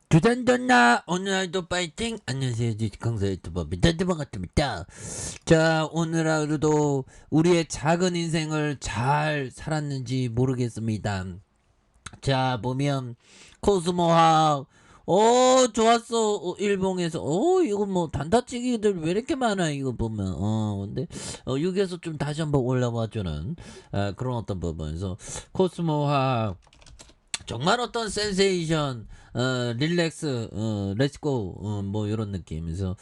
두단돈나 오늘도 파이팅. 안녕하세요, 강사 유튜버 미단드 반갑습니다. 자, 오늘 하루도 우리의 작은 인생을 잘 살았는지 모르겠습니다. 자, 보면 코스모학 좋았어. 일봉에서 이거 뭐 단타치기들 왜 이렇게 많아, 이거 보면. 근데 여기에서 좀 다시 한번 올라와주는 그런 어떤 부분에서 코스모학 정말 어떤 센세이션, 릴렉스, 렛츠고, 뭐, 이런 느낌에서.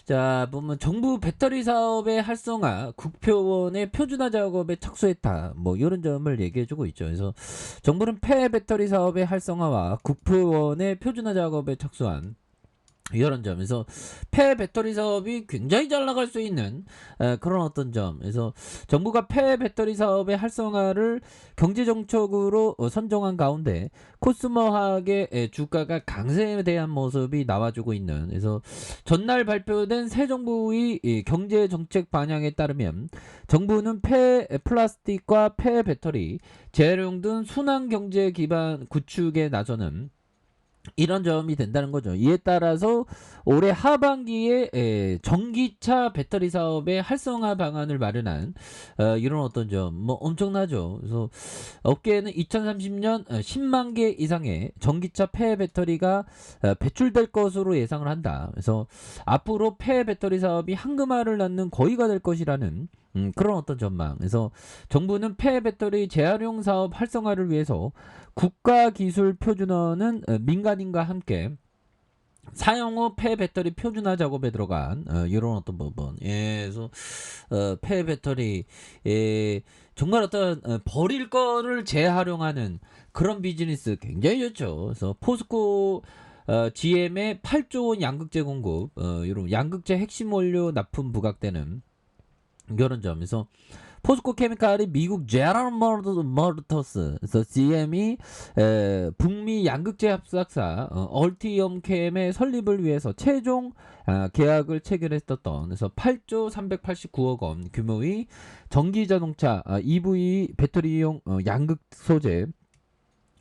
자, 보면 정부 배터리 사업의 활성화, 국표원의 표준화 작업에 착수했다. 뭐, 이런 점을 얘기해주고 있죠. 그래서 정부는 폐 배터리 사업의 활성화와 국표원의 표준화 작업에 착수한 이런 점에서 폐 배터리 사업이 굉장히 잘 나갈 수 있는 그런 어떤 점에서 정부가 폐 배터리 사업의 활성화를 경제 정책으로 선정한 가운데 코스모학의 주가가 강세에 대한 모습이 나와주고 있는. 그래서 전날 발표된 새 정부의 경제 정책 방향에 따르면 정부는 폐 플라스틱과 폐 배터리 재활용 등 순환 경제 기반 구축에 나서는 이런 점이 된다는 거죠. 이에 따라서 올해 하반기에 전기차 배터리 사업의 활성화 방안을 마련한 이런 어떤 점, 뭐 엄청나죠. 그래서 업계에는 2030년 10만 개 이상의 전기차 폐 배터리가 배출될 것으로 예상을 한다. 그래서 앞으로 폐 배터리 사업이 한금알을 낳는 거위가 될 것이라는 그런 어떤 전망. 그래서 정부는 폐 배터리 재활용 사업 활성화를 위해서 국가기술표준원은 민간인과 함께 사용 후 폐 배터리 표준화 작업에 들어간 이런 어떤 부분. 예, 그래서 폐 배터리 정말 어떤 버릴 거를 재활용하는 그런 비즈니스 굉장히 좋죠. 그래서 포스코 GM의 8조 원 양극재 공급, 이런 양극재 핵심 원료 납품 부각되는 이런 점에서 포스코 케미칼이 미국 제너럴 모터스, 그래서 GM이 북미 양극재 합작사 얼티엄 캠의 설립을 위해서 최종 계약을 체결했었던, 그래서 8조 389억 원 규모의 전기 자동차 EV 배터리용 양극 소재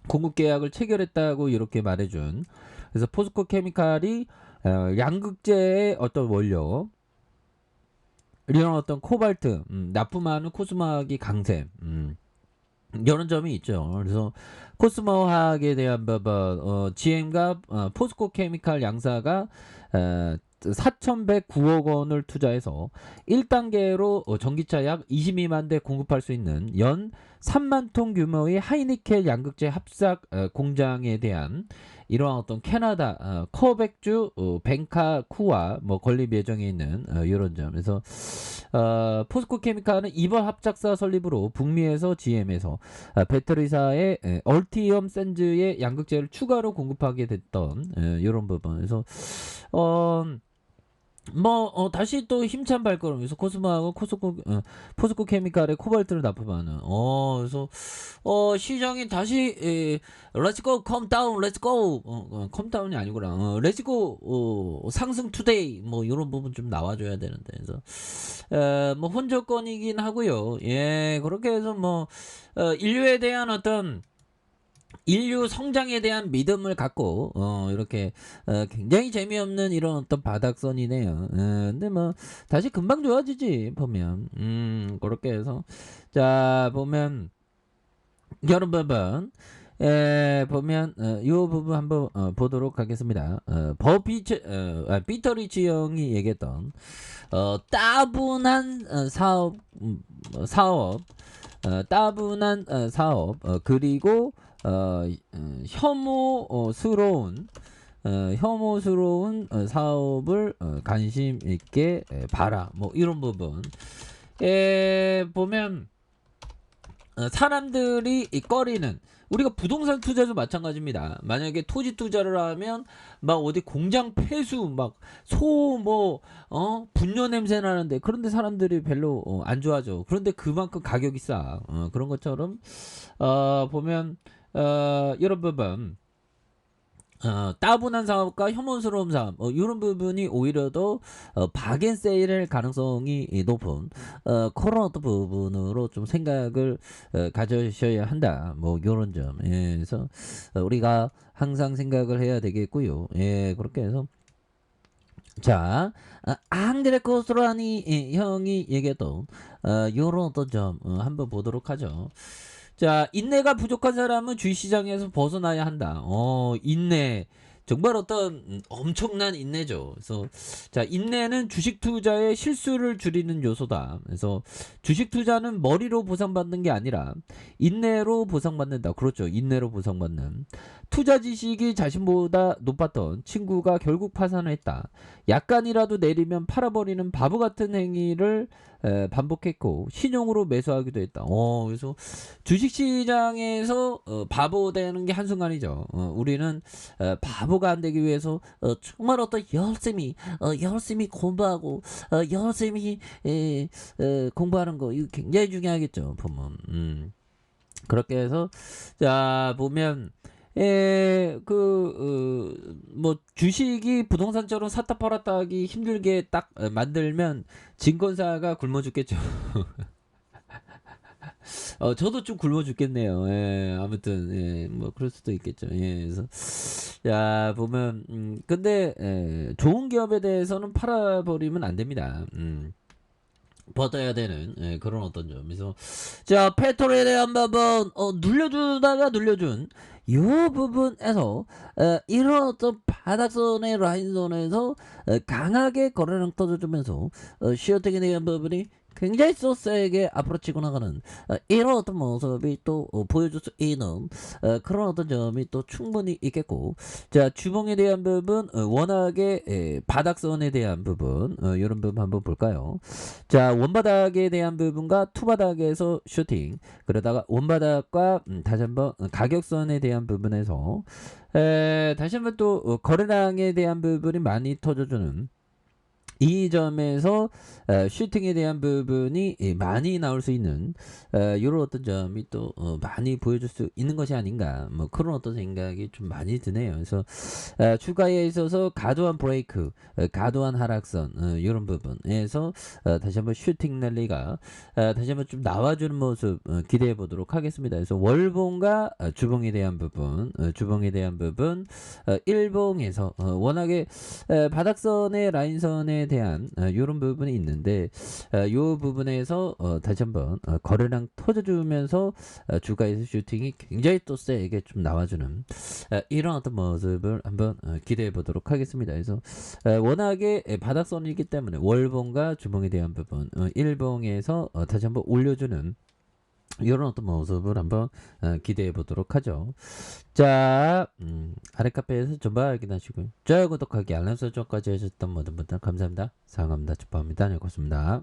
공급 계약을 체결했다고 이렇게 말해준. 그래서 포스코 케미칼이 양극재의 어떤 원료, 이런 어떤 코발트, 납품하는 코스모학이 강세, 이런 점이 있죠. 그래서 코스모학에 대한 부분, GM과 포스코 케미칼 양사가 4,109억 원을 투자해서 1단계로 전기차 약 22만 대 공급할 수 있는 연 3만 톤 규모의 하이니켈 양극재 합작 공장에 대한 이러한 어떤 캐나다 커백주 벤카쿠와 뭐 건립 예정에 있는 이런 점. 그래서 포스코 케미칼은 이번 합작사 설립으로 북미에서 GM에서 배터리사의 얼티엄 샌즈의 양극재를 추가로 공급하게 됐던 이런 부분. 그래서 다시 또 힘찬 발걸음에서 코스모하고 포스코 케미칼의 코발트를 납품하는. 그래서, 시장이 다시, 렛츠고, 컴다운, 렛츠고, 컴다운이 아니구나. 렛츠고, 상승 투데이, 뭐, 이런 부분 좀 나와줘야 되는데. 그래서, 뭐, 혼조권이긴 하고요. 예, 그렇게 해서 뭐, 인류에 대한 어떤, 인류 성장에 대한 믿음을 갖고 이렇게 굉장히 재미없는 이런 어떤 바닥선이네요. 근데 뭐 다시 금방 좋아지지 보면. 그렇게 해서 자 보면 여러 부분 보면 이 부분 한번 보도록 하겠습니다. 피터 리치 형이 얘기했던 따분한 사업, 따분한 사업, 그리고 혐오스러운 사업을 관심 있게 봐라. 뭐 이런 부분. 보면 사람들이 꺼리는, 우리가 부동산 투자도 마찬가지입니다. 만약에 토지 투자를 하면 막 어디 공장 폐수 막 소 뭐 분뇨 냄새 나는데, 그런데 사람들이 별로 안 좋아하죠. 그런데 그만큼 가격이 싸. 그런 것처럼 보면 이런 부분. 따분한 사업과 혐오스러운 사업 이런 부분이 오히려 더 박앤세일할 가능성이 높은 그런 어떤 부분으로 좀 생각을 가져셔야 한다. 뭐 요런 점. 예, 그래서 우리가 항상 생각을 해야 되겠고요. 예, 그렇게 해서 자, 앙드레 코스트라니 형이 얘기했던 요런 어떤 점 한번 보도록 하죠. 자, 인내가 부족한 사람은 주식시장에서 벗어나야 한다. 인내. 정말 어떤 엄청난 인내죠. 그래서 자, 인내는 주식 투자의 실수를 줄이는 요소다. 그래서 주식 투자는 머리로 보상받는 게 아니라 인내로 보상받는다. 그렇죠. 인내로 보상받는. 투자 지식이 자신보다 높았던 친구가 결국 파산했다. 약간이라도 내리면 팔아버리는 바보 같은 행위를 반복했고 신용으로 매수하기도 했다. 그래서 주식시장에서 바보 되는 게 한순간이죠. 우리는 바보가 안 되기 위해서 정말 어떤 열심히 공부하고 열심히 공부하는 거 이거 굉장히 중요하겠죠. 보면 그렇게 해서 자 보면 뭐 주식이 부동산처럼 샀다 팔았다 하기 힘들게 딱 만들면 증권사가 굶어 죽겠죠. 저도 좀 굶어 죽겠네요. 예, 아무튼, 예, 뭐, 그럴 수도 있겠죠. 예, 그래서, 야, 보면, 근데, 좋은 기업에 대해서는 팔아버리면 안 됩니다. 받아야 되는 그런 어떤 점. 그래서 자 페트롤에 대한 부분 눌려주다가 눌려준 이 부분에서 이런 어떤 바닥선의 라인선에서 강하게 거래량 터져주면서 시어택에 대한 부분이 굉장히 또 세게 앞으로 치고 나가는 이런 어떤 모습이 또 보여줄 수 있는 그런 어떤 점이 또 충분히 있겠고 자 주봉에 대한 부분 워낙에 바닥선에 대한 부분 이런 부분 한번 볼까요? 자 원바닥에 대한 부분과 투바닥에서 슈팅 그러다가 원바닥과 다시 한번 가격선에 대한 부분에서 다시 한번 또 거래량에 대한 부분이 많이 터져주는 이 점에서 슈팅에 대한 부분이 많이 나올 수 있는 이런 어떤 점이 또 많이 보여줄 수 있는 것이 아닌가 뭐 그런 어떤 생각이 좀 많이 드네요. 그래서 추가에 있어서 과도한 브레이크, 과도한 하락선 이런 부분에서 다시 한번 슈팅 랠리가 다시 한번 좀 나와주는 모습 기대해 보도록 하겠습니다. 그래서 월봉과 주봉에 대한 부분, 일봉에서 워낙에 바닥선의 라인선에 대한 이런 부분이 있는데 이 부분에서 다시 한번 거래량 터져주면서 주가에서 슈팅이 굉장히 또 세게 좀 나와주는 이런 어떤 모습을 한번 기대해 보도록 하겠습니다. 그래서 워낙에 바닥선이기 때문에 월봉과 주봉에 대한 부분 일봉에서 다시 한번 올려주는 이런 어떤 모습을 한번 기대해 보도록 하죠. 자, 아래 카페에서 전부 확인하시고요. 좋아요, 구독하기, 알람 설정까지 해주셨던 모든 분들 감사합니다. 사랑합니다. 축복합니다. 네, 고맙습니다.